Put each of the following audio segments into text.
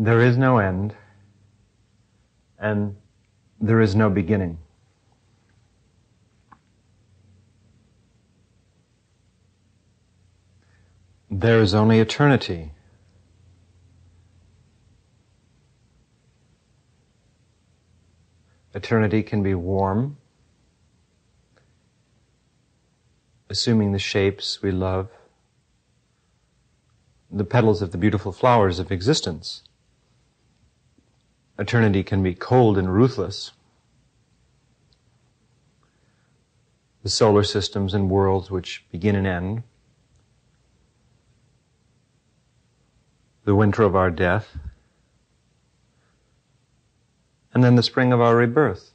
There is no end, and there is no beginning. There is only eternity. Eternity can be warm, assuming the shapes we love, the petals of the beautiful flowers of existence. Eternity can be cold and ruthless. The solar systems and worlds which begin and end. The winter of our death. And then the spring of our rebirth.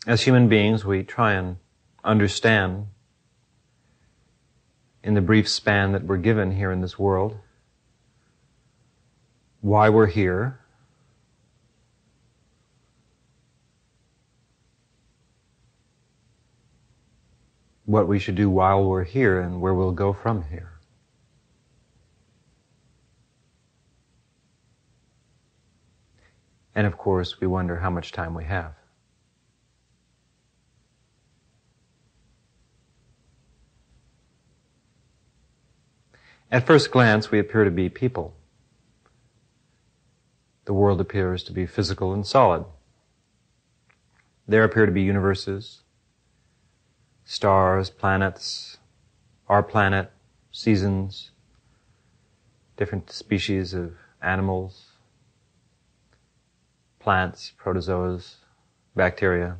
As human beings, we try and understand in the brief span that we're given here in this world why we're here, what we should do while we're here, and where we'll go from here. And of course, we wonder how much time we have. At first glance, we appear to be people. The world appears to be physical and solid. There appear to be universes, stars, planets, our planet, seasons, different species of animals, plants, protozoas, bacteria.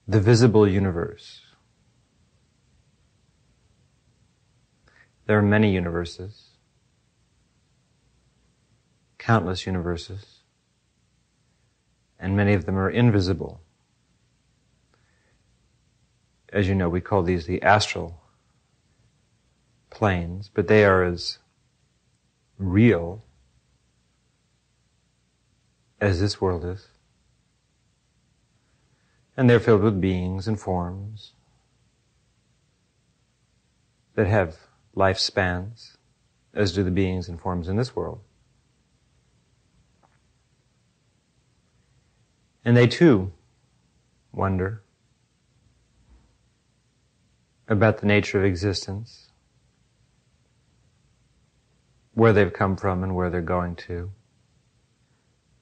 The visible universe. There are many universes, countless universes, and many of them are invisible. As you know, we call these the astral planes, but they are as real as this world is. And they're filled with beings and forms that have lifespans, as do the beings and forms in this world. And they too wonder about the nature of existence, where they've come from and where they're going to,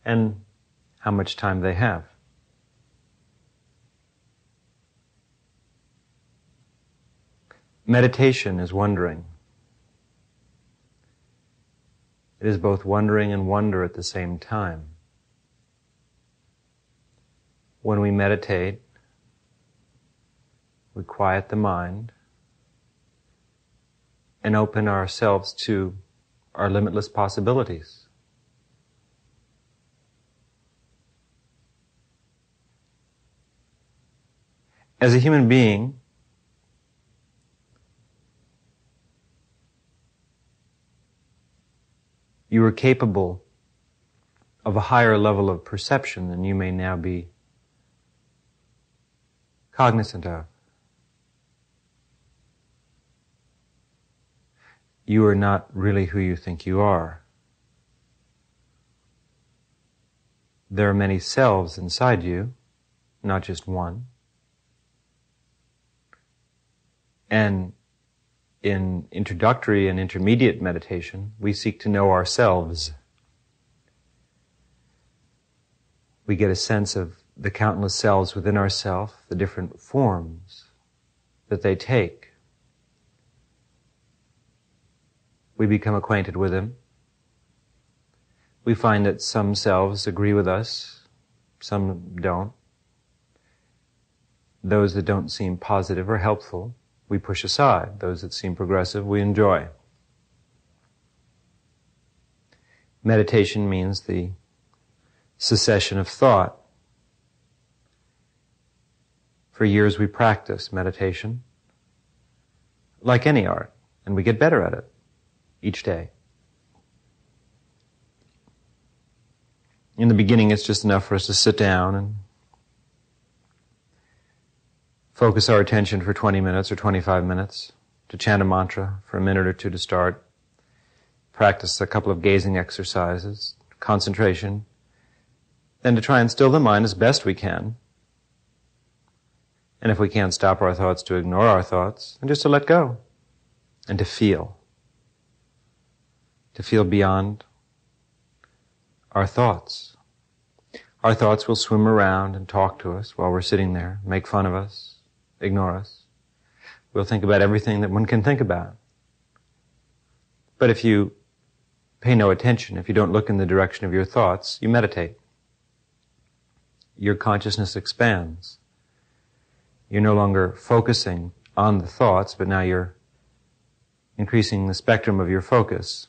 and how much time they have. Meditation is wondering. It is both wondering and wonder at the same time. When we meditate, we quiet the mind and open ourselves to our limitless possibilities. As a human being, you are capable of a higher level of perception than you may now be cognizant of. You are not really who you think you are. There are many selves inside you, not just one. And in introductory and intermediate meditation, we seek to know ourselves. We get a sense of the countless selves within ourselves, the different forms that they take. We become acquainted with them. We find that some selves agree with us, some don't. Those that don't seem positive or helpful, we push aside. Those that seem progressive, we enjoy. Meditation means the cessation of thought. For years we practice meditation, like any art, and we get better at it each day. In the beginning, it's just enough for us to sit down and focus our attention for 20 minutes or 25 minutes, to chant a mantra for a minute or two to start, practice a couple of gazing exercises, concentration, then to try and still the mind as best we can. And if we can't stop our thoughts, to ignore our thoughts, and just to let go, and to feel beyond our thoughts. Our thoughts will swim around and talk to us while we're sitting there, make fun of us, ignore us. We'll think about everything that one can think about. But if you pay no attention, if you don't look in the direction of your thoughts, you meditate. Your consciousness expands. You're no longer focusing on the thoughts, but now you're increasing the spectrum of your focus.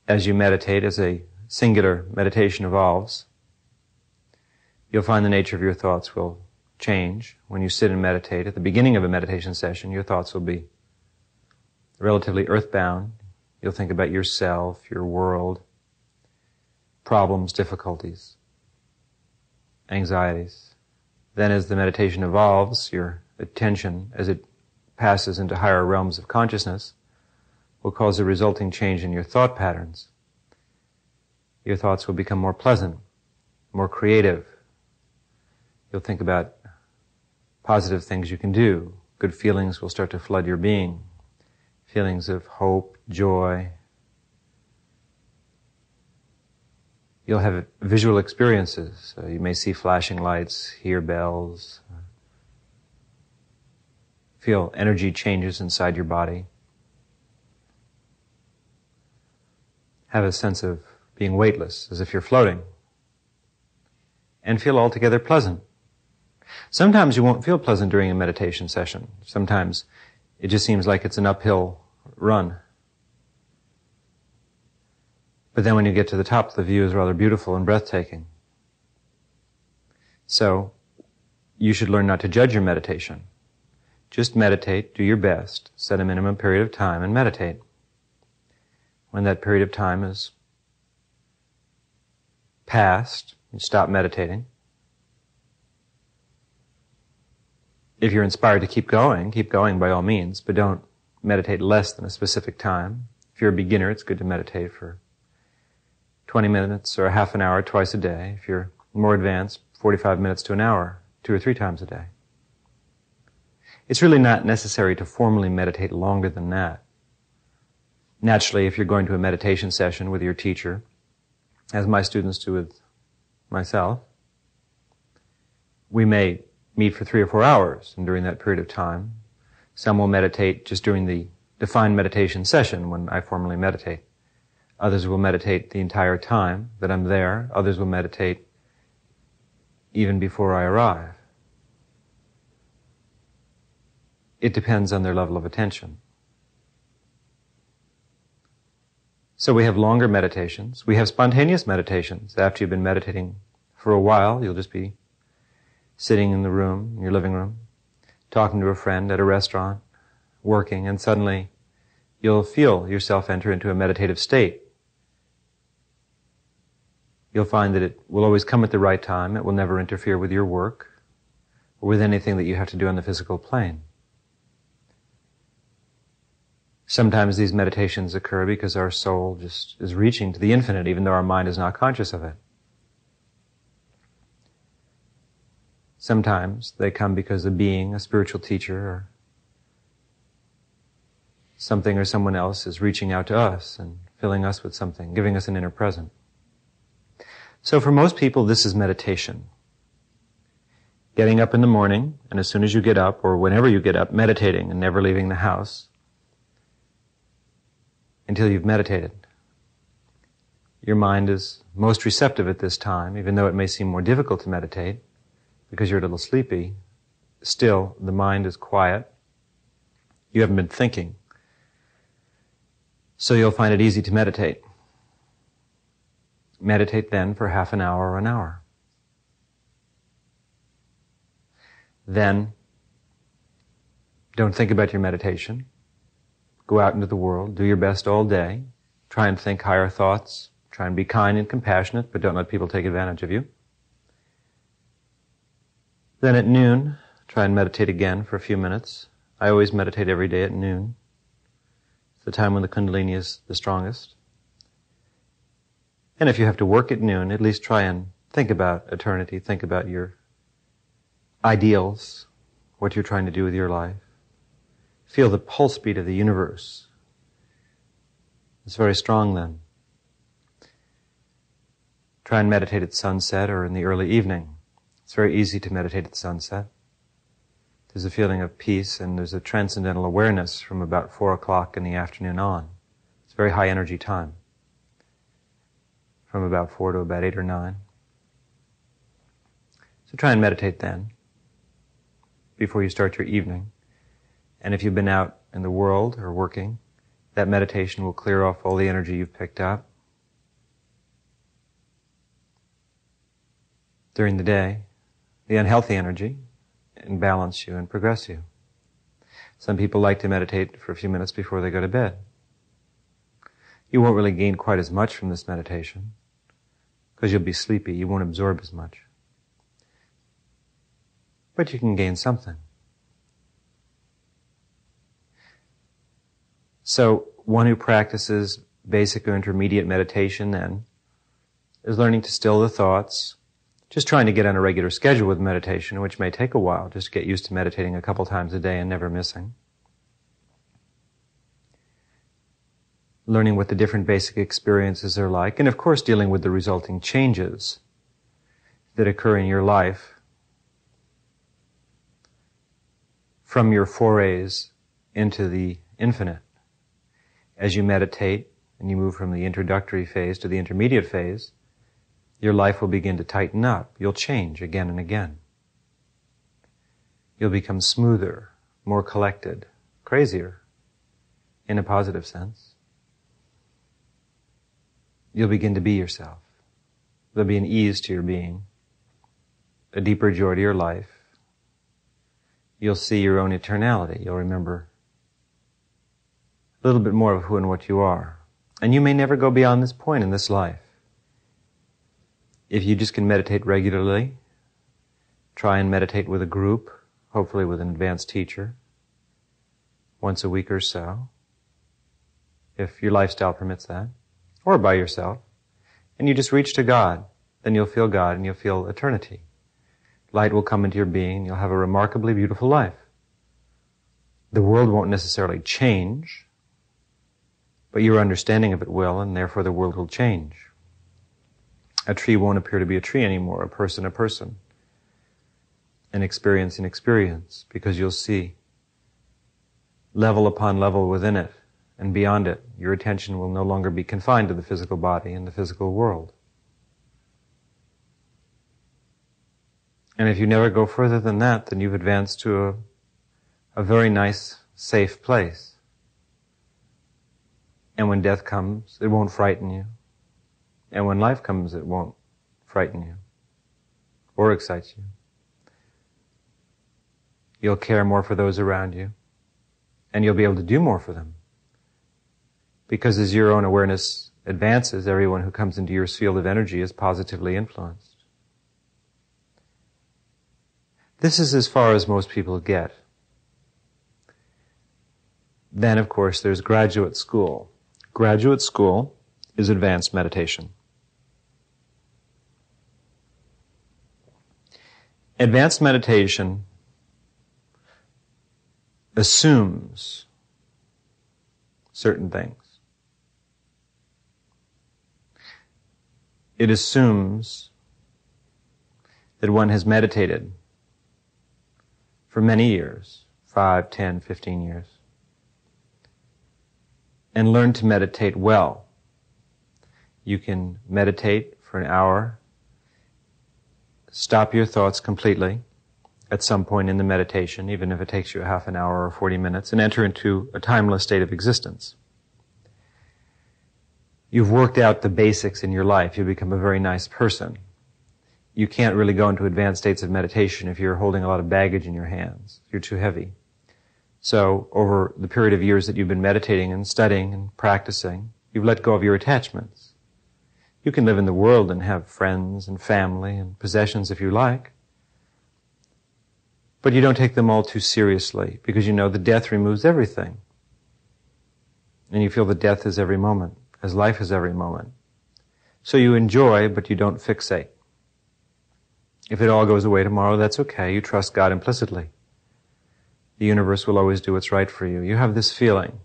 As you meditate, as a singular meditation evolves, you'll find the nature of your thoughts will change. When you sit and meditate, at the beginning of a meditation session, your thoughts will be relatively earthbound. You'll think about yourself, your world, problems, difficulties, anxieties. Then as the meditation evolves, your attention, as it passes into higher realms of consciousness, will cause a resulting change in your thought patterns. Your thoughts will become more pleasant, more creative. You'll think about positive things you can do. Good feelings will start to flood your being. Feelings of hope, joy. You'll have visual experiences. You may see flashing lights, hear bells, feel energy changes inside your body. Have a sense of being weightless, as if you're floating. And feel altogether pleasant. Sometimes you won't feel pleasant during a meditation session. Sometimes it just seems like it's an uphill run. But then when you get to the top, the view is rather beautiful and breathtaking. So, you should learn not to judge your meditation. Just meditate, do your best, set a minimum period of time and meditate. When that period of time is past, you stop meditating. If you're inspired to keep going by all means, but don't meditate less than a specific time. If you're a beginner, it's good to meditate for 20 minutes or a half an hour twice a day. If you're more advanced, 45 minutes to an hour, 2 or 3 times a day. It's really not necessary to formally meditate longer than that. Naturally, if you're going to a meditation session with your teacher, as my students do with myself, we may meet for 3 or 4 hours, and during that period of time, some will meditate just during the defined meditation session when I formally meditate. Others will meditate the entire time that I'm there. Others will meditate even before I arrive. It depends on their level of attention. So we have longer meditations. We have spontaneous meditations. After you've been meditating for a while, you'll just be sitting in the room, in your living room, talking to a friend at a restaurant, working, and suddenly you'll feel yourself enter into a meditative state. You'll find that it will always come at the right time. It will never interfere with your work or with anything that you have to do on the physical plane. Sometimes these meditations occur because our soul just is reaching to the infinite, even though our mind is not conscious of it. Sometimes they come because a being, a spiritual teacher, or something or someone else is reaching out to us and filling us with something, giving us an inner present. So for most people, this is meditation. Getting up in the morning, and as soon as you get up, or whenever you get up, meditating and never leaving the house until you've meditated. Your mind is most receptive at this time, even though it may seem more difficult to meditate because you're a little sleepy. Still, the mind is quiet. You haven't been thinking. So you'll find it easy to meditate. Meditate then for half an hour or an hour. Then, don't think about your meditation. Go out into the world, do your best all day, try and think higher thoughts, try and be kind and compassionate, but don't let people take advantage of you. Then at noon, try and meditate again for a few minutes, I always meditate every day at noon. It's the time when the Kundalini is the strongest. And if you have to work at noon, at least try and think about eternity, think about your ideals, what you're trying to do with your life. Feel the pulse beat of the universe. It's very strong then. Try and meditate at sunset or in the early evening. It's very easy to meditate at sunset. There's a feeling of peace and there's a transcendental awareness from about 4 o'clock in the afternoon on. It's a very high energy time. From about 4 to about 8 or 9. So try and meditate then, before you start your evening. And if you've been out in the world or working, that meditation will clear off all the energy you've picked up. During the day, the unhealthy energy, and balance you and progress you. Some people like to meditate for a few minutes before they go to bed. You won't really gain quite as much from this meditation, because you'll be sleepy, you won't absorb as much. But you can gain something. So, one who practices basic or intermediate meditation then is learning to still the thoughts, just trying to get on a regular schedule with meditation, which may take a while, just to get used to meditating a couple times a day and never missing. Learning what the different basic experiences are like, and of course dealing with the resulting changes that occur in your life from your forays into the infinite. As you meditate and you move from the introductory phase to the intermediate phase, your life will begin to tighten up. You'll change again and again. You'll become smoother, more collected, crazier, in a positive sense. You'll begin to be yourself. There'll be an ease to your being, a deeper joy to your life. You'll see your own eternality. You'll remember a little bit more of who and what you are. And you may never go beyond this point in this life. If you just can meditate regularly, try and meditate with a group, hopefully with an advanced teacher, once a week or so, if your lifestyle permits that, or by yourself, and you just reach to God, then you'll feel God and you'll feel eternity. Light will come into your being and you'll have a remarkably beautiful life. The world won't necessarily change, but your understanding of it will, and therefore the world will change. A tree won't appear to be a tree anymore, a person, an experience, because you'll see level upon level within it, and beyond it, your attention will no longer be confined to the physical body and the physical world. And if you never go further than that, then you've advanced to a very nice, safe place. And when death comes, it won't frighten you. And when life comes, it won't frighten you or excite you. You'll care more for those around you, and you'll be able to do more for them. Because as your own awareness advances, everyone who comes into your field of energy is positively influenced. This is as far as most people get. Then, of course, there's graduate school. Graduate school is advanced meditation. Advanced meditation assumes certain things. It assumes that one has meditated for many years, 5, 10, 15 years, and learned to meditate well. You can meditate for an hour, stop your thoughts completely at some point in the meditation, even if it takes you a half an hour or 40 minutes, and enter into a timeless state of existence. You've worked out the basics in your life. You become a very nice person. You can't really go into advanced states of meditation if you're holding a lot of baggage in your hands. You're too heavy. So, over the period of years that you've been meditating and studying and practicing, you've let go of your attachments. You can live in the world and have friends and family and possessions if you like. But you don't take them all too seriously, because you know that death removes everything. And you feel that death is every moment, as life is every moment. So you enjoy, but you don't fixate. If it all goes away tomorrow, that's okay. You trust God implicitly. The universe will always do what's right for you. You have this feeling.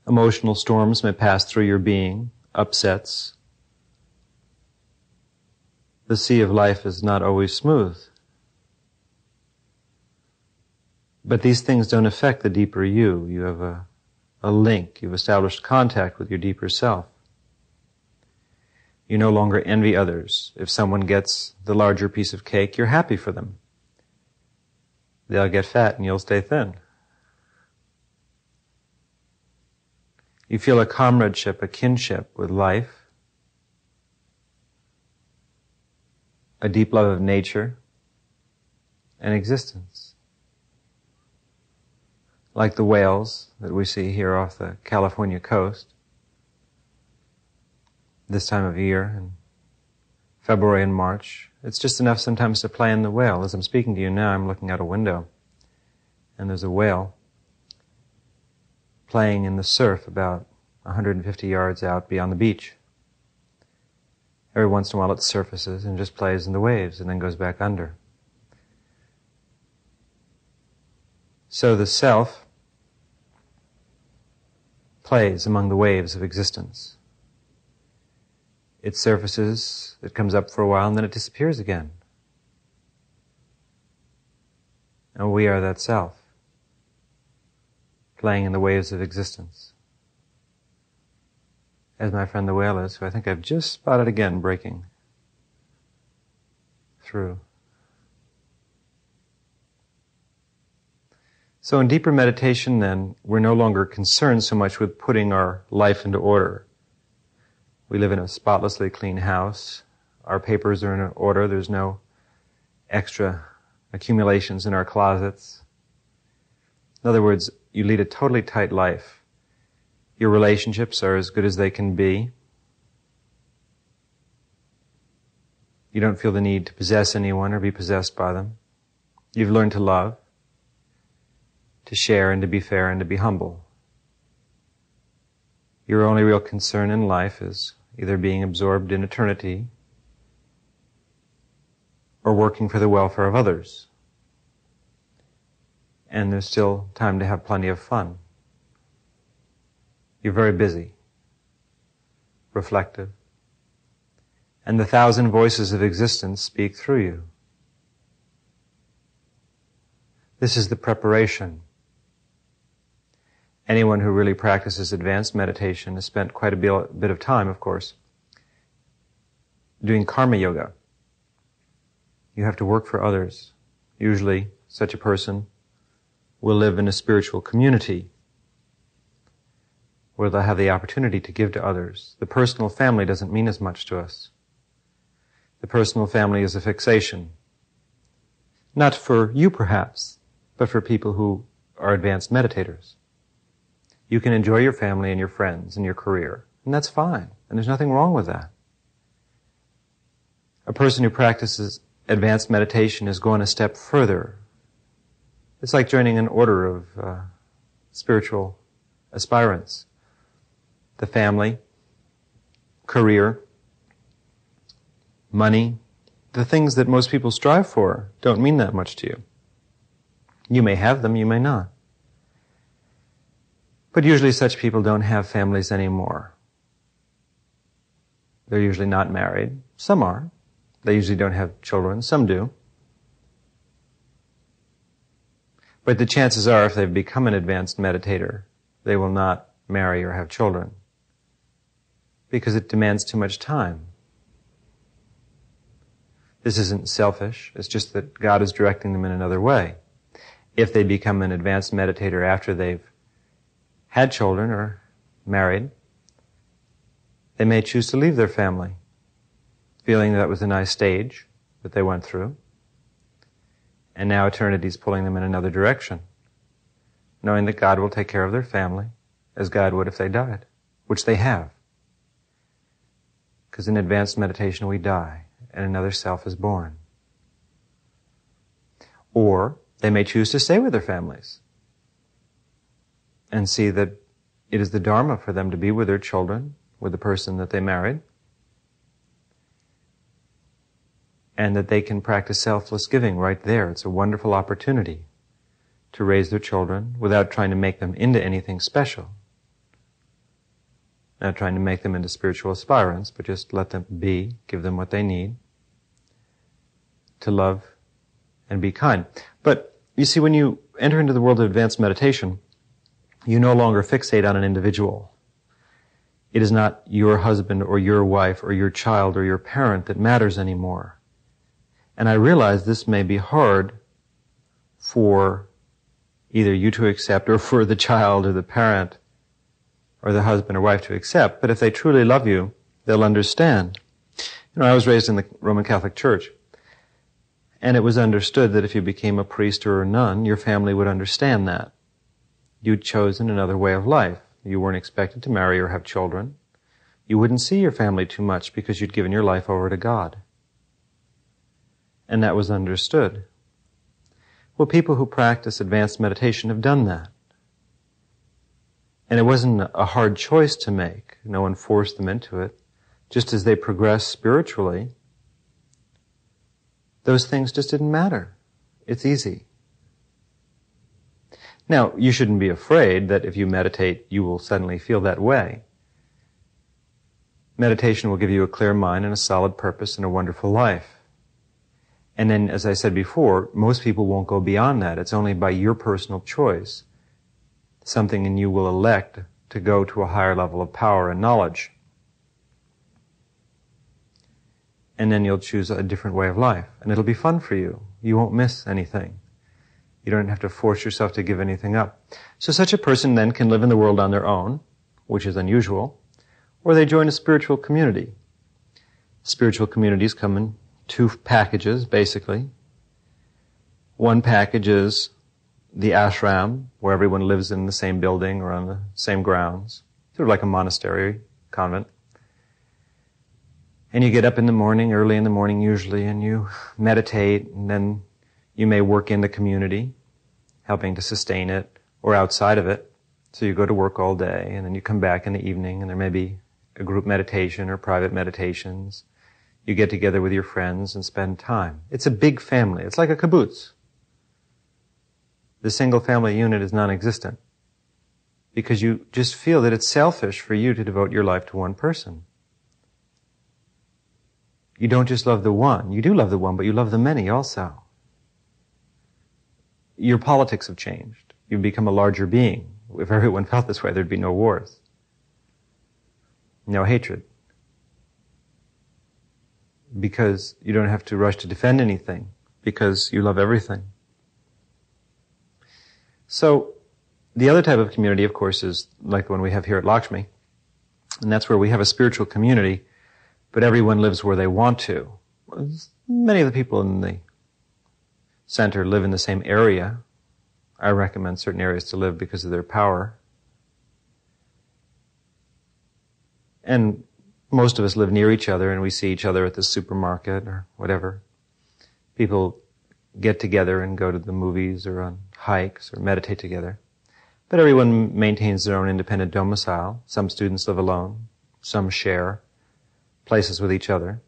Emotional storms may pass through your being, upsets. The sea of life is not always smooth. But these things don't affect the deeper you. You have a link. You've established contact with your deeper self. You no longer envy others. If someone gets the larger piece of cake, you're happy for them. They'll get fat and you'll stay thin. You feel a comradeship, a kinship with life, a deep love of nature and existence. Like the whales that we see here off the California coast, this time of year, in February and March. It's just enough sometimes to play in the whale. As I'm speaking to you now, I'm looking out a window, and there's a whale playing in the surf about 150 yards out beyond the beach. Every once in a while it surfaces and just plays in the waves and then goes back under. So the self plays among the waves of existence. It surfaces, it comes up for a while, and then it disappears again. And we are that self, playing in the waves of existence. As my friend the whale is, who I think I've just spotted again breaking through. So in deeper meditation then, we're no longer concerned so much with putting our life into order. We live in a spotlessly clean house. Our papers are in order. There's no extra accumulations in our closets. In other words, you lead a totally tight life. Your relationships are as good as they can be. You don't feel the need to possess anyone or be possessed by them. You've learned to love, to share and to be fair and to be humble. Your only real concern in life is either being absorbed in eternity or working for the welfare of others. And there's still time to have plenty of fun. You're very busy, reflective, and the 1,000 voices of existence speak through you. This is the preparation. Anyone who really practices advanced meditation has spent quite a bit of time, of course, doing karma yoga. You have to work for others. Usually, such a person will live in a spiritual community where they'll have the opportunity to give to others. The personal family doesn't mean as much to us. The personal family is a fixation. Not for you, perhaps, but for people who are advanced meditators. You can enjoy your family and your friends and your career, and that's fine, and there's nothing wrong with that. A person who practices advanced meditation is going a step further. It's like joining an order of spiritual aspirants. The family, career, money, the things that most people strive for don't mean that much to you. You may have them, you may not. But usually such people don't have families anymore. They're usually not married. Some are. They usually don't have children. Some do. But the chances are, if they've become an advanced meditator, they will not marry or have children, because it demands too much time. This isn't selfish. It's just that God is directing them in another way. If they become an advanced meditator after they've had children or married, they may choose to leave their family, feeling that was a nice stage that they went through, and now eternity's pulling them in another direction, knowing that God will take care of their family as God would if they died, which they have. Because in advanced meditation we die, and another self is born. Or they may choose to stay with their families and see that it is the Dharma for them to be with their children, with the person that they married, and that they can practice selfless giving right there. It's a wonderful opportunity to raise their children without trying to make them into anything special. Not trying to make them into spiritual aspirants, but just let them be, give them what they need to love and be kind. But you see, when you enter into the world of advanced meditation, you no longer fixate on an individual. It is not your husband or your wife or your child or your parent that matters anymore. And I realize this may be hard for either you to accept or for the child or the parent or the husband or wife to accept, but if they truly love you, they'll understand. You know, I was raised in the Roman Catholic Church, and it was understood that if you became a priest or a nun, your family would understand that. You'd chosen another way of life. You weren't expected to marry or have children. You wouldn't see your family too much because you'd given your life over to God. And that was understood. Well, people who practice advanced meditation have done that. And it wasn't a hard choice to make. No one forced them into it. Just as they progress spiritually, those things just didn't matter. It's easy. Now, you shouldn't be afraid that if you meditate, you will suddenly feel that way. Meditation will give you a clear mind and a solid purpose and a wonderful life. And then, as I said before, most people won't go beyond that. It's only by your personal choice. Something in you will elect to go to a higher level of power and knowledge. And then you'll choose a different way of life. And it'll be fun for you. You won't miss anything. You don't have to force yourself to give anything up. So such a person then can live in the world on their own, which is unusual, or they join a spiritual community. Spiritual communities come in two packages, basically. One package is the ashram, where everyone lives in the same building or on the same grounds, sort of like a monastery, convent. And you get up in the morning, early in the morning usually, and you meditate, and then you may work in the community, helping to sustain it, or outside of it. So you go to work all day, and then you come back in the evening, and there may be a group meditation or private meditations. You get together with your friends and spend time. It's a big family. It's like a kibbutz. The single family unit is non-existent because you just feel that it's selfish for you to devote your life to one person. You don't just love the one. You do love the one, but you love the many also. Your politics have changed. You've become a larger being. If everyone felt this way, there'd be no wars. No hatred. Because you don't have to rush to defend anything, because you love everything. So, the other type of community, of course, is like the one we have here at Lakshmi, and that's where we have a spiritual community, but everyone lives where they want to. Many of the people in the center live in the same area. I recommend certain areas to live because of their power. And most of us live near each other and we see each other at the supermarket or whatever. People get together and go to the movies or on hikes or meditate together. But everyone maintains their own independent domicile. Some students live alone. Some share places with each other.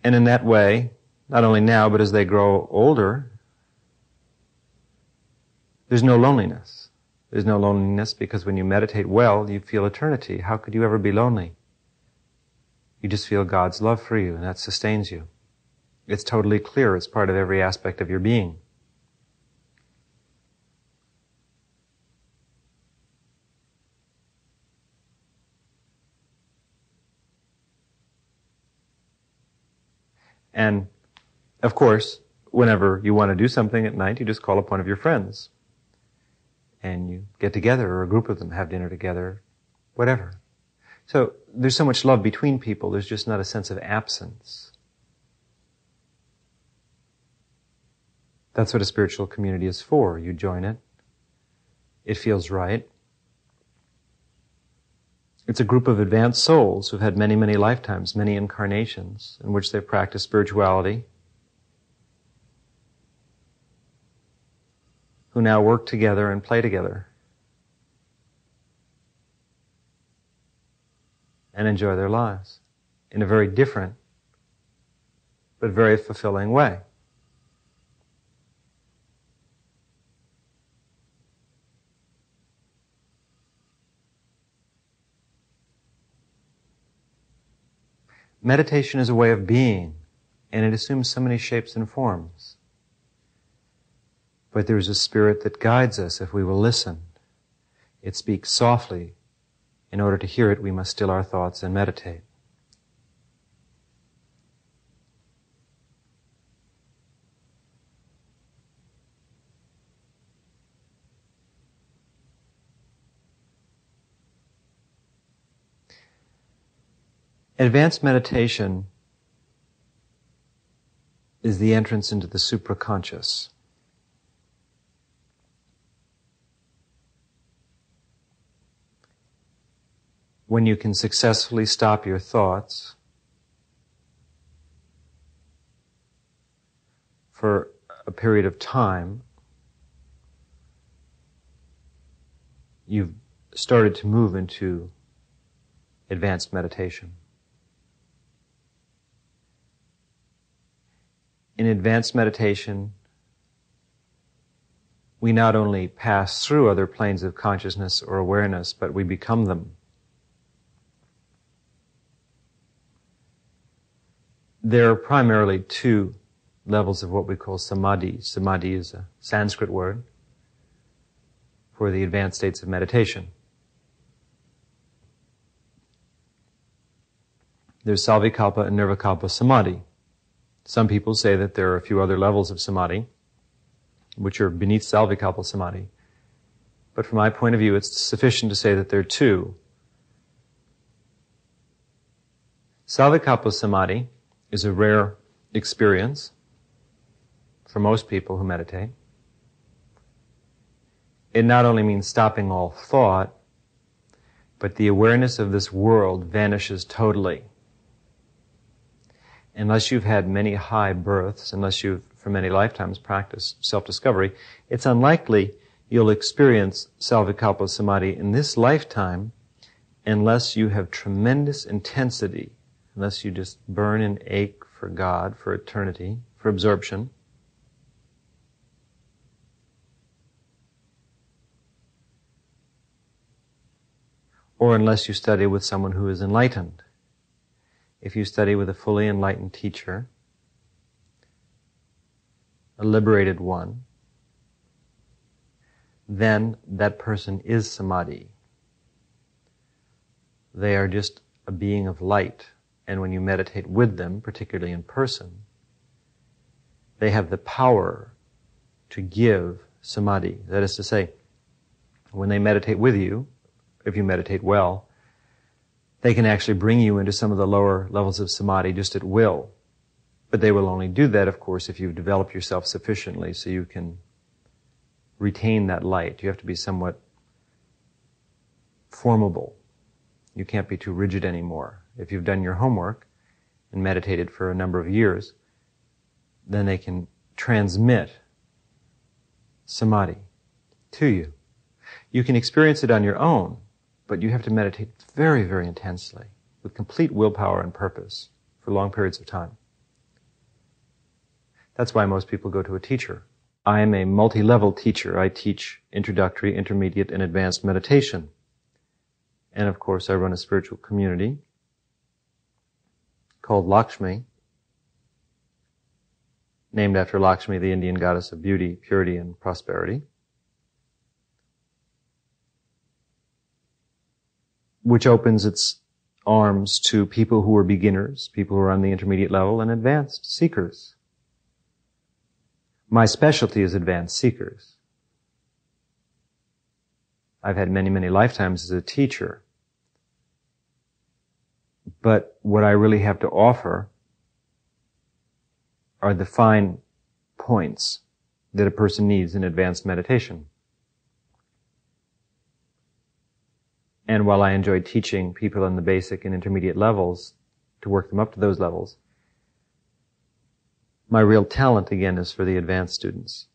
And in that way, not only now, but as they grow older, there's no loneliness. There's no loneliness because when you meditate well, you feel eternity. How could you ever be lonely? You just feel God's love for you, and that sustains you. It's totally clear. It's part of every aspect of your being. And, of course, whenever you want to do something at night, you just call up one of your friends. And you get together, or a group of them have dinner together, whatever. So there's so much love between people, there's just not a sense of absence. That's what a spiritual community is for. You join it. It feels right. It's a group of advanced souls who've had many, many lifetimes, many incarnations in which they've practiced spirituality, who now work together and play together and enjoy their lives in a very different but very fulfilling way. Meditation is a way of being, and it assumes so many shapes and forms. But there is a spirit that guides us if we will listen. It speaks softly. In order to hear it, we must still our thoughts and meditate. Advanced meditation is the entrance into the supraconscious. When you can successfully stop your thoughts for a period of time, you've started to move into advanced meditation. In advanced meditation, we not only pass through other planes of consciousness or awareness, but we become them. There are primarily two levels of what we call samadhi. Samadhi is a Sanskrit word for the advanced states of meditation. There's Savikalpa and Nirvikalpa samadhi. Some people say that there are a few other levels of samadhi, which are beneath Savikalpa samadhi. But from my point of view, it's sufficient to say that there are two. Savikalpa samadhi is a rare experience for most people who meditate. It not only means stopping all thought, but the awareness of this world vanishes totally. Unless you've had many high births, unless you've for many lifetimes practiced self-discovery, it's unlikely you'll experience Savikalpa samadhi in this lifetime unless you have tremendous intensity, unless you just burn and ache for God, for eternity, for absorption. Or unless you study with someone who is enlightened. If you study with a fully enlightened teacher, a liberated one, then that person is samadhi. They are just a being of light. And when you meditate with them, particularly in person, they have the power to give samadhi. That is to say, when they meditate with you, if you meditate well, they can actually bring you into some of the lower levels of samadhi just at will. But they will only do that, of course, if you've developed yourself sufficiently so you can retain that light. You have to be somewhat formable. You can't be too rigid anymore. If you've done your homework and meditated for a number of years, then they can transmit samadhi to you. You can experience it on your own, but you have to meditate very, very intensely with complete willpower and purpose for long periods of time. That's why most people go to a teacher. I am a multi-level teacher. I teach introductory, intermediate, and advanced meditation. And of course, I run a spiritual community called Lakshmi, named after Lakshmi, the Indian goddess of beauty, purity, and prosperity, which opens its arms to people who are beginners, people who are on the intermediate level, and advanced seekers. My specialty is advanced seekers. I've had many, many lifetimes as a teacher. But what I really have to offer are the fine points that a person needs in advanced meditation. And while I enjoy teaching people in the basic and intermediate levels to work them up to those levels, my real talent, again, is for the advanced students.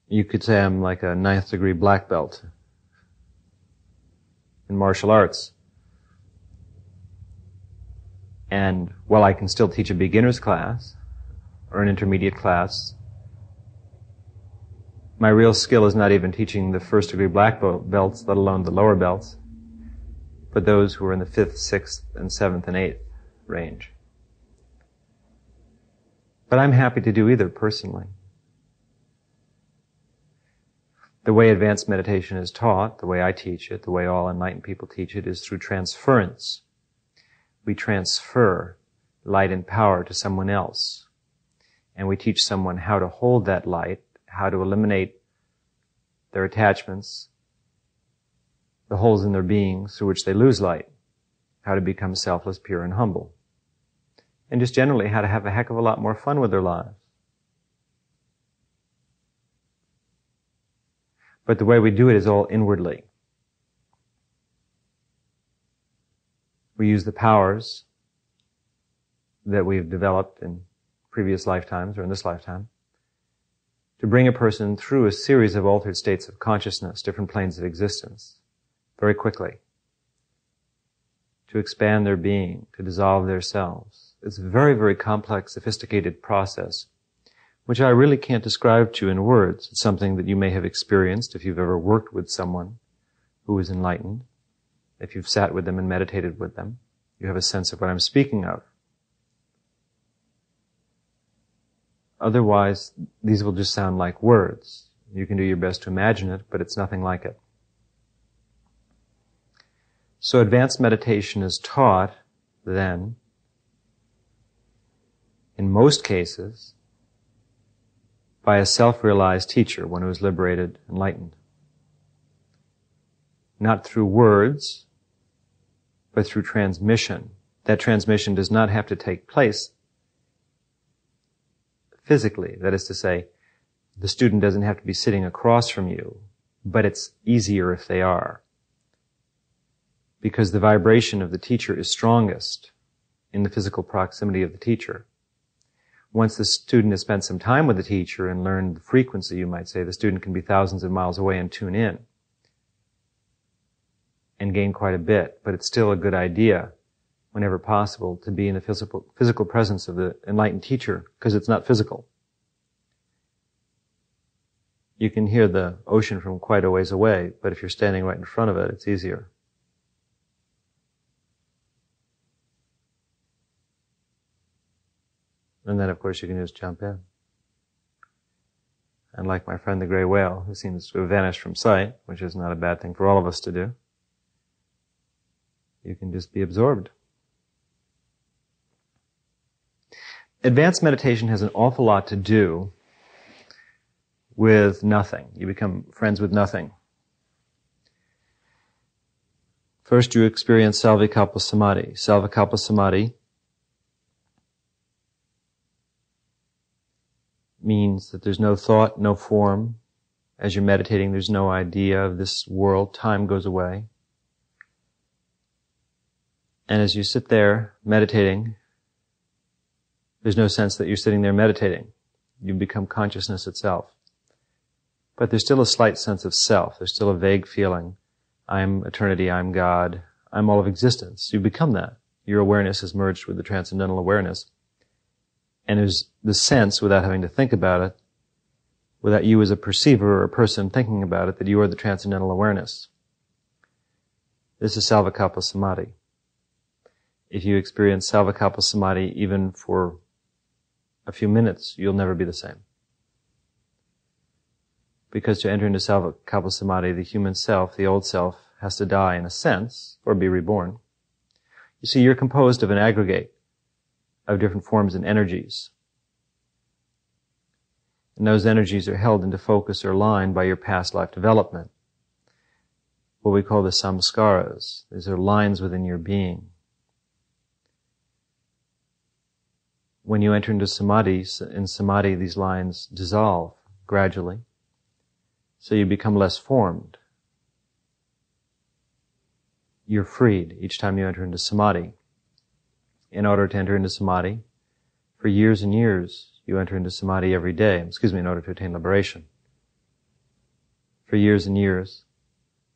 You could say I'm like a 9th degree black belt in martial arts. And while I can still teach a beginner's class or an intermediate class, my real skill is not even teaching the 1st degree black belts, let alone the lower belts, but those who are in the 5th, 6th, and 7th, and 8th range. But I'm happy to do either personally. The way advanced meditation is taught, the way I teach it, the way all enlightened people teach it, is through transference. We transfer light and power to someone else. And we teach someone how to hold that light, how to eliminate their attachments, the holes in their beings through which they lose light, how to become selfless, pure, and humble. And just generally how to have a heck of a lot more fun with their lives. But the way we do it is all inwardly. We use the powers that we've developed in previous lifetimes or in this lifetime to bring a person through a series of altered states of consciousness, different planes of existence, very quickly, to expand their being, to dissolve their selves. It's a very, very complex, sophisticated process, which I really can't describe to you in words. It's something that you may have experienced if you've ever worked with someone who is enlightened. If you've sat with them and meditated with them, you have a sense of what I'm speaking of. Otherwise, these will just sound like words. You can do your best to imagine it, but it's nothing like it. So advanced meditation is taught, then, in most cases, by a self-realized teacher, one who is liberated, enlightened. Not through words, but through transmission. That transmission does not have to take place physically. That is to say, the student doesn't have to be sitting across from you, but it's easier if they are. Because the vibration of the teacher is strongest in the physical proximity of the teacher. Once the student has spent some time with the teacher and learned the frequency, you might say, the student can be thousands of miles away and tune in and gain quite a bit. But it's still a good idea, whenever possible, to be in the physical presence of the enlightened teacher, because it's not physical. You can hear the ocean from quite a ways away, but if you're standing right in front of it, it's easier. And then, of course, you can just jump in. And like my friend the gray whale, who seems to have vanished from sight, which is not a bad thing for all of us to do, you can just be absorbed. Advanced meditation has an awful lot to do with nothing. You become friends with nothing. First, you experience Salvikalpa Samadhi. Salvikalpa Samadhi means that there's no thought, no form. As you're meditating, there's no idea of this world. Time goes away. And as you sit there meditating, there's no sense that you're sitting there meditating. You become consciousness itself. But there's still a slight sense of self. There's still a vague feeling. I'm eternity, I'm God, I'm all of existence. You become that. Your awareness is merged with the transcendental awareness. And there's the sense, without having to think about it, without you as a perceiver or a person thinking about it, that you are the transcendental awareness. This is Salvikalpa Samadhi. If you experience Salvikalpa Samadhi even for a few minutes, you'll never be the same. Because to enter into Salvikalpa Samadhi, the human self, the old self, has to die in a sense, or be reborn. You see, you're composed of an aggregate of different forms and energies. And those energies are held into focus or line by your past life development. What we call the samskaras. These are lines within your being. When you enter into samadhi, in samadhi these lines dissolve gradually. So you become less formed. you're freed each time you enter into samadhi. In order to enter into samadhi, for years and years, you enter into samadhi every day. In order to attain liberation. For years and years,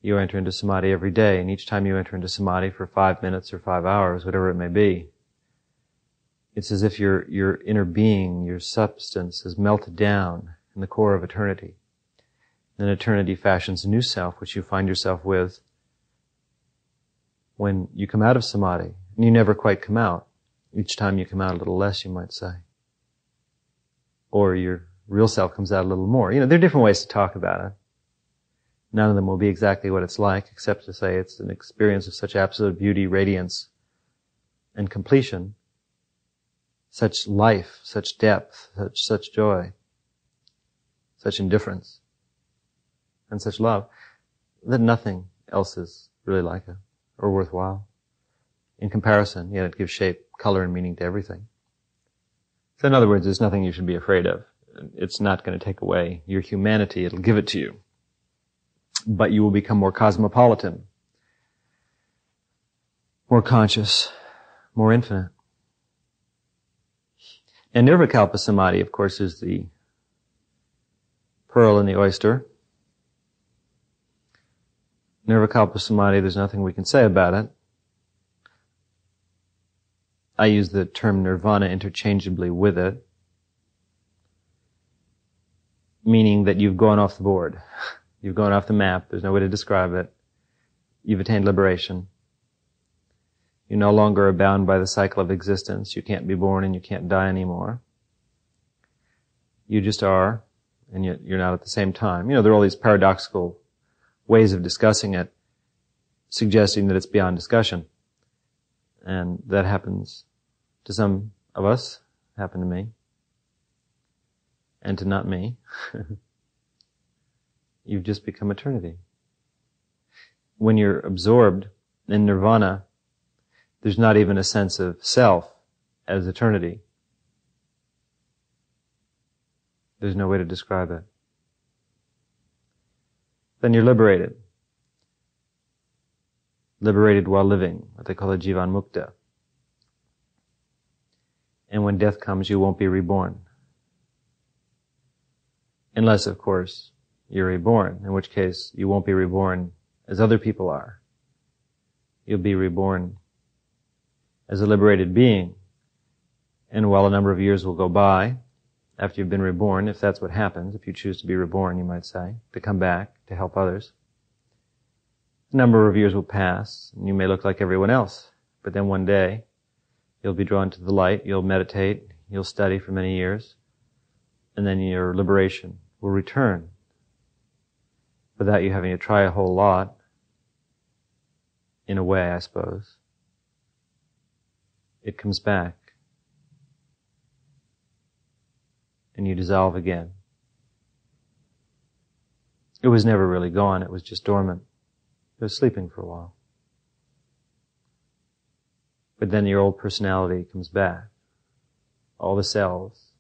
you enter into samadhi every day, and each time you enter into samadhi for 5 minutes or 5 hours, whatever it may be, it's as if your inner being, your substance, is melted down in the core of eternity. Then eternity fashions a new self, which you find yourself with when you come out of samadhi. And you never quite come out. Each time you come out a little less, you might say. Or your real self comes out a little more. There are different ways to talk about it. None of them will be exactly what it's like, except to say it's an experience of such absolute beauty, radiance, and completion, such life, such depth, such joy, such indifference, and such love, that nothing else is really like it, or worthwhile. In comparison, yet it gives shape, color, and meaning to everything. So in other words, there's nothing you should be afraid of. It's not going to take away your humanity, it'll give it to you. But you will become more cosmopolitan, more conscious, more infinite. And Nirvikalpa Samadhi, of course, is the pearl in the oyster. Nirvikalpa Samadhi, there's nothing we can say about it. I use the term nirvana interchangeably with it, meaning that you've gone off the board. You've gone off the map. There's no way to describe it. You've attained liberation. You no longer are bound by the cycle of existence. You can't be born and you can't die anymore. You just are, and yet you're not at the same time. There are all these paradoxical ways of discussing it, suggesting that it's beyond discussion. And that happens to some of us, happened to me, and to not me. You've just become eternity. When you're absorbed in nirvana, there's not even a sense of self as eternity. There's no way to describe it. Then you're liberated. Liberated while living, what they call a jivan mukta. And when death comes, you won't be reborn. Unless, of course, you're reborn, in which case you won't be reborn as other people are. You'll be reborn as a liberated being. And while a number of years will go by after you've been reborn, if that's what happens, if you choose to be reborn, you might say, to come back, to help others, a number of years will pass, and you may look like everyone else. But then one day, you'll be drawn to the light, you'll meditate, you'll study for many years, and then your liberation will return without you having to try a whole lot, in a way, I suppose. It comes back, and you dissolve again. It was never really gone, it was just dormant. It was sleeping for a while. But then your old personality comes back. All the cells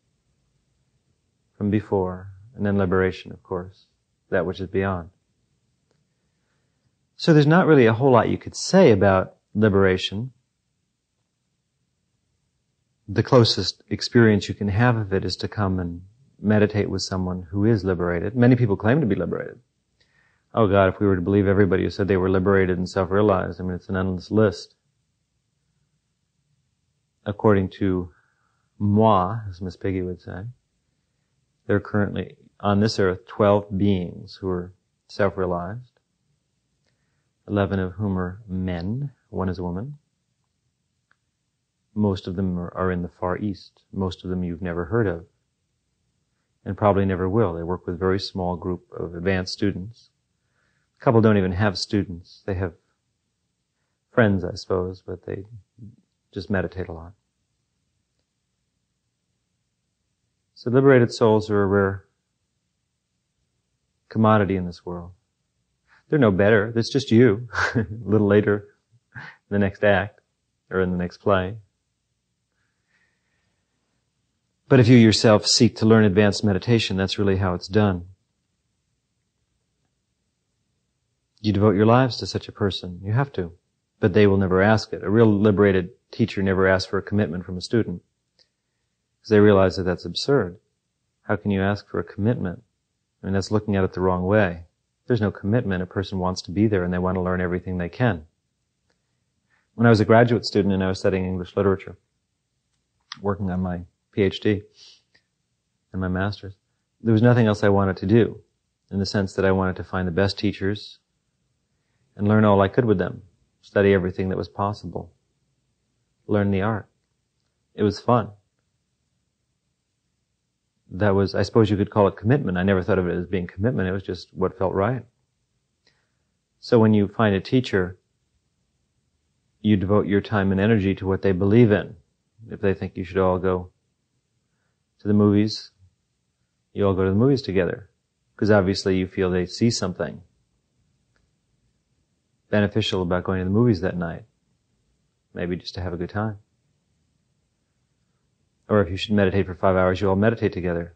from before, and then liberation, of course, that which is beyond. So there's not really a whole lot you could say about liberation. The closest experience you can have of it is to come and meditate with someone who is liberated. Many people claim to be liberated. Oh God, if we were to believe everybody who said they were liberated and self-realized, it's an endless list. According to moi, as Miss Piggy would say, there are currently on this earth 12 beings who are self-realized, 11 of whom are men, one is a woman. Most of them are in the Far East. Most of them you've never heard of, and probably never will. They work with a very small group of advanced students. A couple don't even have students. They have friends, I suppose, but they just meditate a lot. So liberated souls are a rare commodity in this world. They're no better. It's just you. A little later, in the next act, or in the next play. But if you yourself seek to learn advanced meditation, that's really how it's done. You devote your lives to such a person. You have to. but they will never ask it. A real liberated teacher never asks for a commitment from a student, because they realize that that's absurd. How can you ask for a commitment? I mean, that's looking at it the wrong way. There's no commitment. A person wants to be there and they want to learn everything they can. When I was a graduate student and I was studying English literature, working on my PhD and my master's, there was nothing else I wanted to do, in the sense that I wanted to find the best teachers and learn all I could with them, study everything that was possible, learn the art. It was fun. That was, I suppose you could call it commitment. I never thought of it as being commitment. It was just what felt right. So when you find a teacher, you devote your time and energy to what they believe in. If they think you should all go to the movies, you all go to the movies together. Because obviously you feel they see something beneficial about going to the movies that night. Maybe just to have a good time. Or if you should meditate for 5 hours, you all meditate together.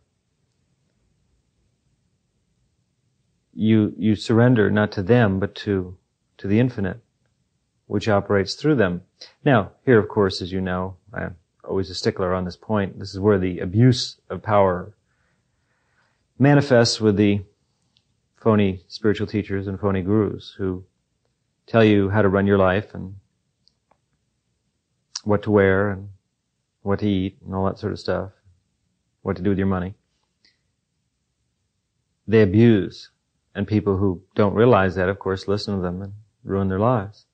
You surrender not to them, but to the infinite, which operates through them. Now, here, of course, as you know, I'm always a stickler on this point. This is where the abuse of power manifests with the phony spiritual teachers and phony gurus who tell you how to run your life and what to wear and what to eat and all that sort of stuff, what to do with your money. They abuse, and people who don't realize that, of course, listen to them and ruin their lives.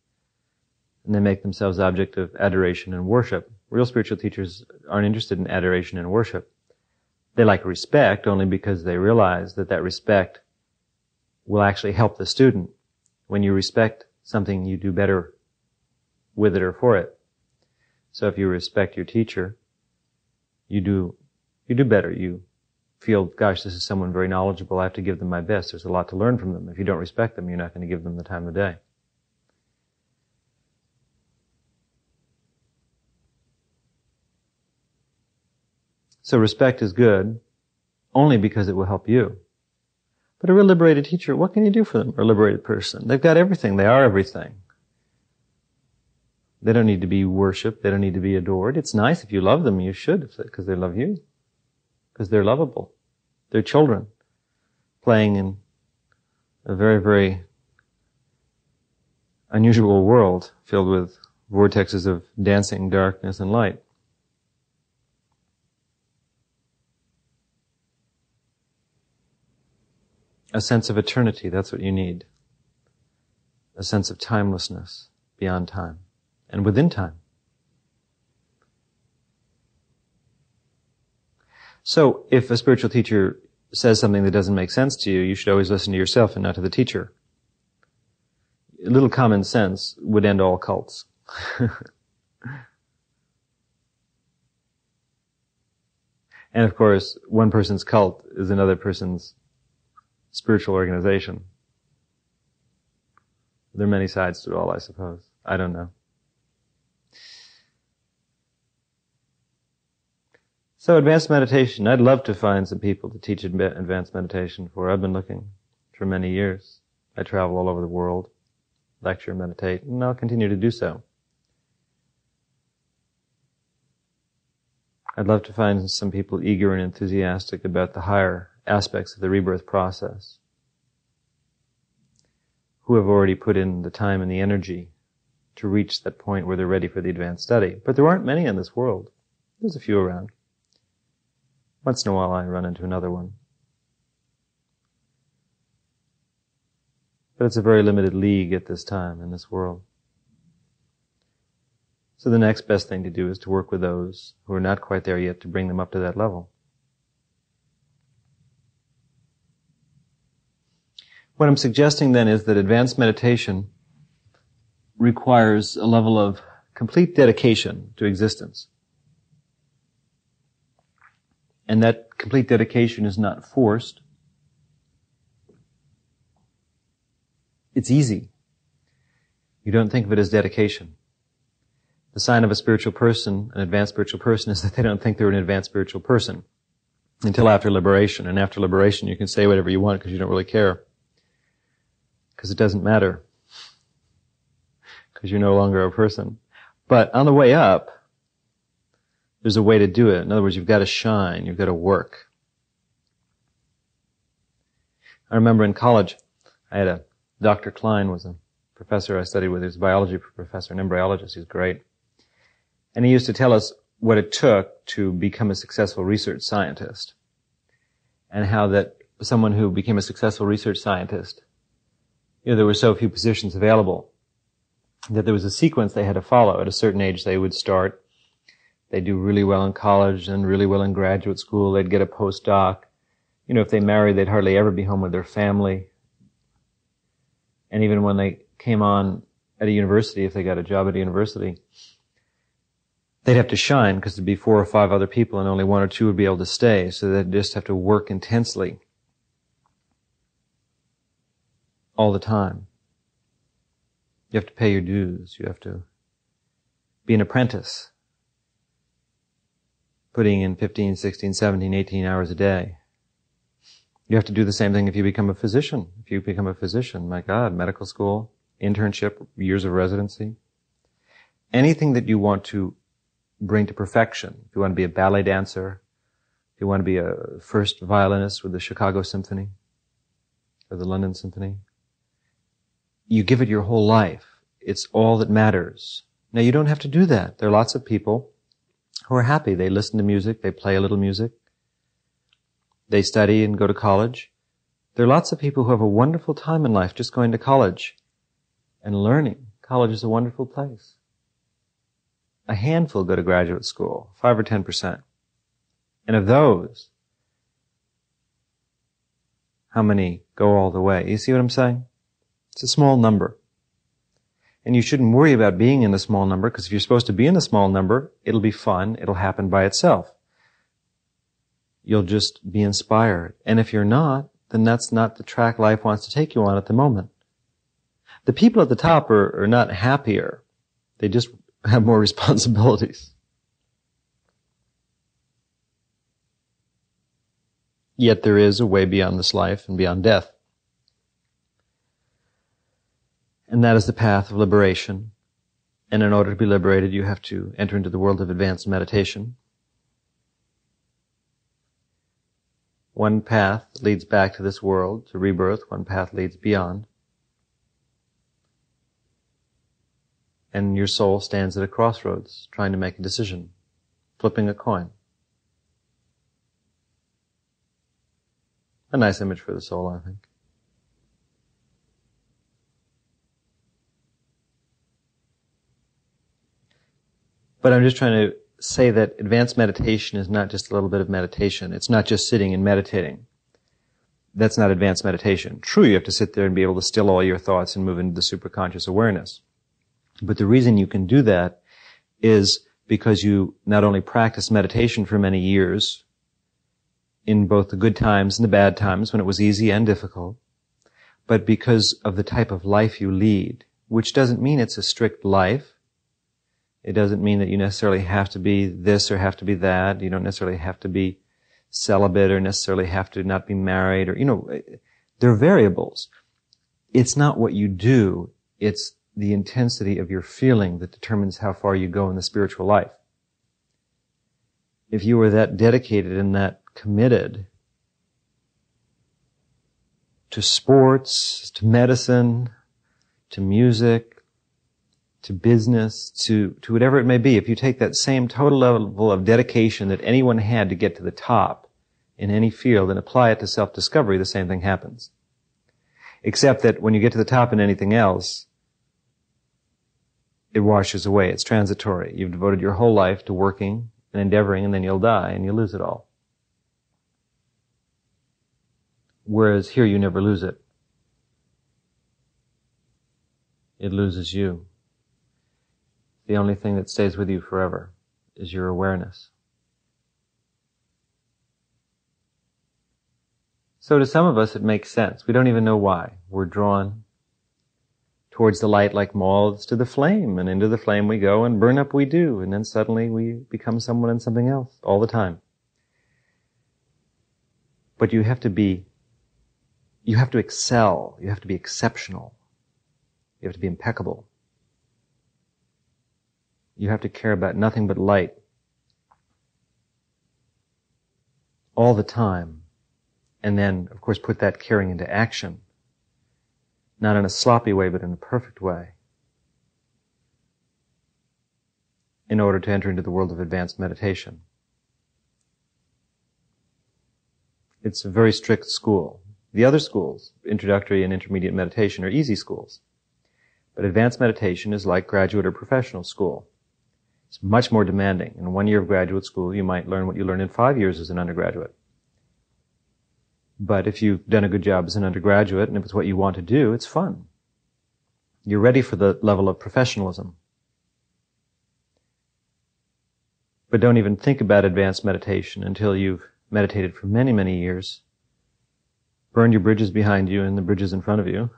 And they make themselves object of adoration and worship. Real spiritual teachers aren't interested in adoration and worship. They like respect only because they realize that that respect will actually help the student. When you respect something, you do better with it or for it. So if you respect your teacher, you do better. You feel, gosh, this is someone very knowledgeable. I have to give them my best. There's a lot to learn from them. If you don't respect them, you're not going to give them the time of day. So respect is good only because it will help you. But a real liberated teacher, what can you do for them? A liberated person. They've got everything. They are everything. They don't need to be worshipped. They don't need to be adored. It's nice if you love them. You should, because they love you. Because they're lovable. They're children playing in a very, very unusual world filled with vortexes of dancing darkness and light. A sense of eternity, that's what you need. A sense of timelessness beyond time and within time. So, if a spiritual teacher says something that doesn't make sense to you, you should always listen to yourself and not to the teacher. A little common sense would end all cults. And of course, one person's cult is another person's spiritual organization. There are many sides to it all, I suppose. I don't know. So advanced meditation, I'd love to find some people to teach advanced meditation for. I've been looking for many years. I travel all over the world, lecture, meditate, and I'll continue to do so. I'd love to find some people eager and enthusiastic about the higher aspects of the rebirth process, who have already put in the time and the energy to reach that point where they're ready for the advanced study. But there aren't many in this world. There's a few around. Once in a while I run into another one. But it's a very limited league at this time in this world. So the next best thing to do is to work with those who are not quite there yet to bring them up to that level. What I'm suggesting then is that advanced meditation requires a level of complete dedication to existence. And that complete dedication is not forced. It's easy. You don't think of it as dedication. The sign of a spiritual person, an advanced spiritual person, is that they don't think they're an advanced spiritual person until after liberation. And after liberation, you can say whatever you want because you don't really care. Because it doesn't matter. because you're no longer a person. But on the way up, there's a way to do it. In other words, you've got to shine. You've got to work. I remember in college, I had Dr. Klein was a professor I studied with. He was a biology professor, an embryologist. He was great. And he used to tell us what it took to become a successful research scientist. And how that someone who became a successful research scientist, there were so few positions available that there was a sequence they had to follow. At a certain age, they would start. They'd do really well in college and really well in graduate school. They'd get a postdoc. If they married, they'd hardly ever be home with their family. And even when they came on at a university, if they got a job at a university, they'd have to shine because there'd be 4 or 5 other people and only 1 or 2 would be able to stay. So they'd just have to work intensely all the time. You have to pay your dues. You have to be an apprentice, putting in 15, 16, 17, 18 hours a day. You have to do the same thing if you become a physician. If you become a physician, my God, medical school, internship, years of residency. Anything that you want to bring to perfection. If you want to be a ballet dancer, if you want to be a first violinist with the Chicago Symphony or the London Symphony, you give it your whole life. It's all that matters. Now, you don't have to do that. There are lots of people who are happy. They listen to music. They play a little music. They study and go to college. There are lots of people who have a wonderful time in life just going to college and learning. College is a wonderful place. A handful go to graduate school, 5 or 10%. And of those, how many go all the way? You see what I'm saying? It's a small number. And you shouldn't worry about being in the small number, because if you're supposed to be in the small number, it'll be fun, it'll happen by itself. You'll just be inspired. And if you're not, then that's not the track life wants to take you on at the moment. The people at the top are not happier. They just have more responsibilities. Yet there is a way beyond this life and beyond death. And that is the path of liberation. And in order to be liberated, you have to enter into the world of advanced meditation. One path leads back to this world, to rebirth. One path leads beyond. And your soul stands at a crossroads, trying to make a decision, flipping a coin. A nice image for the soul, I think. But I'm just trying to say that advanced meditation is not just a little bit of meditation. It's not just sitting and meditating. That's not advanced meditation. True, you have to sit there and be able to still all your thoughts and move into the superconscious awareness. But the reason you can do that is because you not only practice meditation for many years, in both the good times and the bad times, when it was easy and difficult, but because of the type of life you lead, which doesn't mean it's a strict life. It doesn't mean that you necessarily have to be this or have to be that. You don't necessarily have to be celibate or necessarily have to not be married or, there are variables. It's not what you do. It's the intensity of your feeling that determines how far you go in the spiritual life. If you were that dedicated and that committed to sports, to medicine, to music, to business, to whatever it may be, if you take that same total level of dedication that anyone had to get to the top in any field and apply it to self-discovery, the same thing happens. Except that when you get to the top in anything else, it washes away. It's transitory. You've devoted your whole life to working and endeavoring, and then you'll die and you lose it all. Whereas here you never lose it. It loses you. The only thing that stays with you forever is your awareness. So to some of us it makes sense. We don't even know why. We're drawn towards the light like moths to the flame, and into the flame we go, and burn up we do, and then suddenly we become someone and something else all the time. But you have to excel, you have to be exceptional, you have to be impeccable. You have to care about nothing but light all the time. And then, of course, put that caring into action. Not in a sloppy way, but in a perfect way. In order to enter into the world of advanced meditation. It's a very strict school. The other schools, introductory and intermediate meditation, are easy schools. But advanced meditation is like graduate or professional school. It's much more demanding. In 1 year of graduate school, you might learn what you learn in 5 years as an undergraduate. But if you've done a good job as an undergraduate, and if it's what you want to do, it's fun. You're ready for the level of professionalism. But don't even think about advanced meditation until you've meditated for many, many years, burned your bridges behind you and the bridges in front of you,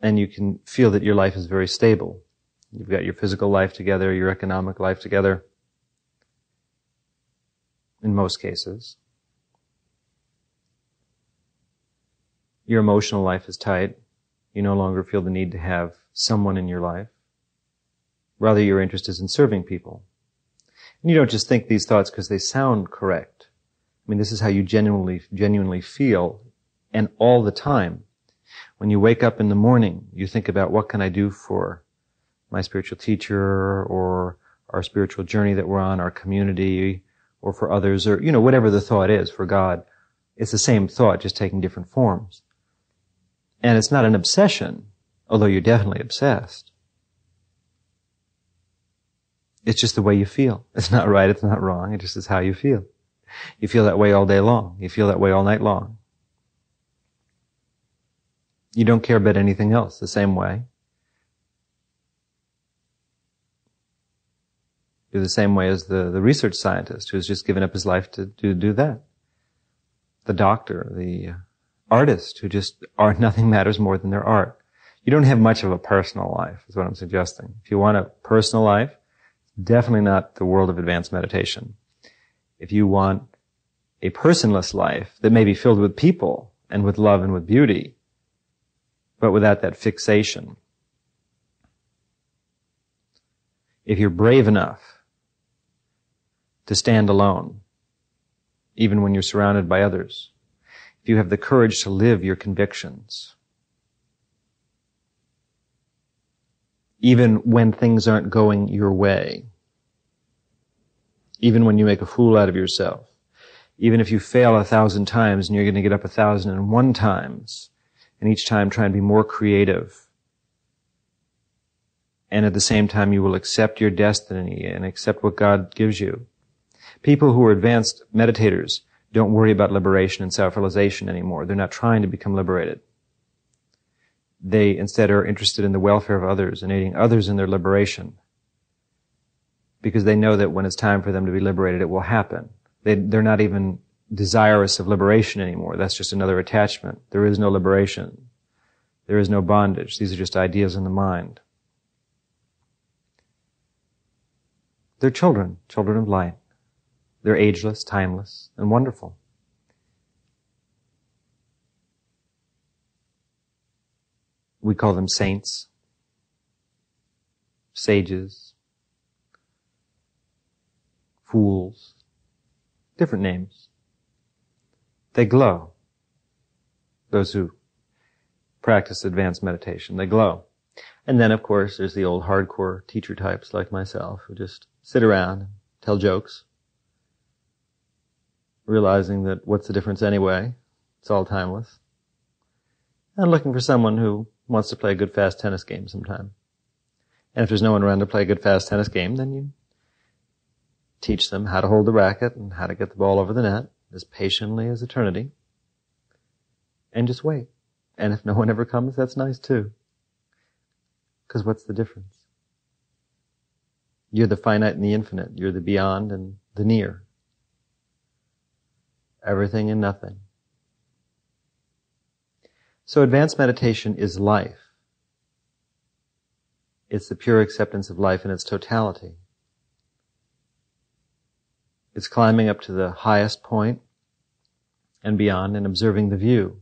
and you can feel that your life is very stable. You've got your physical life together, your economic life together, in most cases. Your emotional life is tight. You no longer feel the need to have someone in your life. Rather, your interest is in serving people. And you don't just think these thoughts because they sound correct. I mean, this is how you genuinely feel, and all the time. When you wake up in the morning, you think about, what can I do for my spiritual teacher, or our spiritual journey that we're on, our community, or for others, or, whatever the thought is for God. It's the same thought, just taking different forms. And it's not an obsession, although you're definitely obsessed. It's just the way you feel. It's not right, it's not wrong, it just is how you feel. You feel that way all day long. You feel that way all night long. You don't care about anything else the same way. You're the same way as the research scientist who's just given up his life to do that. The doctor, the artist who just nothing matters more than their art. You don't have much of a personal life, is what I'm suggesting. If you want a personal life, definitely not the world of advanced meditation. If you want a personless life that may be filled with people and with love and with beauty, but without that fixation. If you're brave enough to stand alone, even when you're surrounded by others, if you have the courage to live your convictions, even when things aren't going your way, even when you make a fool out of yourself, even if you fail 1,000 times and you're going to get up 1,001 times, and each time try and be more creative, and at the same time you will accept your destiny and accept what God gives you. People who are advanced meditators don't worry about liberation and self-realization anymore. They're not trying to become liberated. They instead are interested in the welfare of others and aiding others in their liberation, because they know that when it's time for them to be liberated, it will happen. They're not even desirous of liberation anymore. That's just another attachment. There is no liberation. There is no bondage. These are just ideas in the mind. They're children of light. They're ageless, timeless, and wonderful. We call them saints, sages, fools, different names. They glow. Those who practice advanced meditation, they glow. And then, of course, there's the old hardcore teacher types like myself who just sit around and tell jokes, realizing that what's the difference anyway? It's all timeless. And looking for someone who wants to play a good fast tennis game sometime. And if there's no one around to play a good fast tennis game, then you teach them how to hold the racket and how to get the ball over the net as patiently as eternity. And just wait. And if no one ever comes, that's nice too. Because what's the difference? You're the finite and the infinite. You're the beyond and the near. Everything and nothing. So advanced meditation is life. It's the pure acceptance of life in its totality. It's climbing up to the highest point and beyond and observing the view.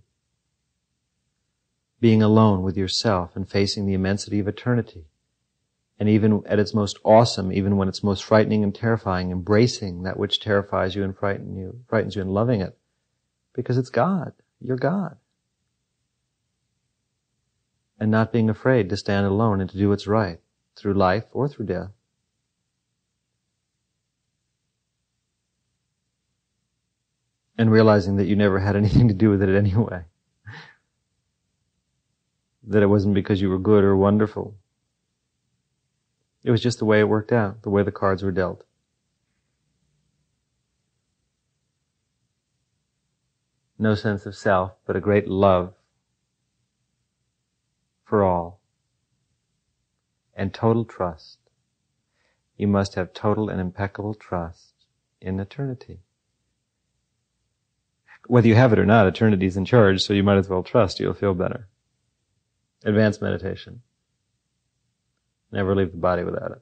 Being alone with yourself and facing the immensity of eternity And even at its most awesome, even when it's most frightening and terrifying, embracing that which terrifies you and frightens you and loving it. Because it's God. You're God. And not being afraid to stand alone and to do what's right, through life or through death. And realizing that you never had anything to do with it anyway. That it wasn't because you were good or wonderful. It was just the way it worked out, the way the cards were dealt. No sense of self, but a great love for all. And total trust. You must have total and impeccable trust in eternity. Whether you have it or not, eternity's in charge, so you might as well trust. You'll feel better. Advanced meditation. Never leave the body without it.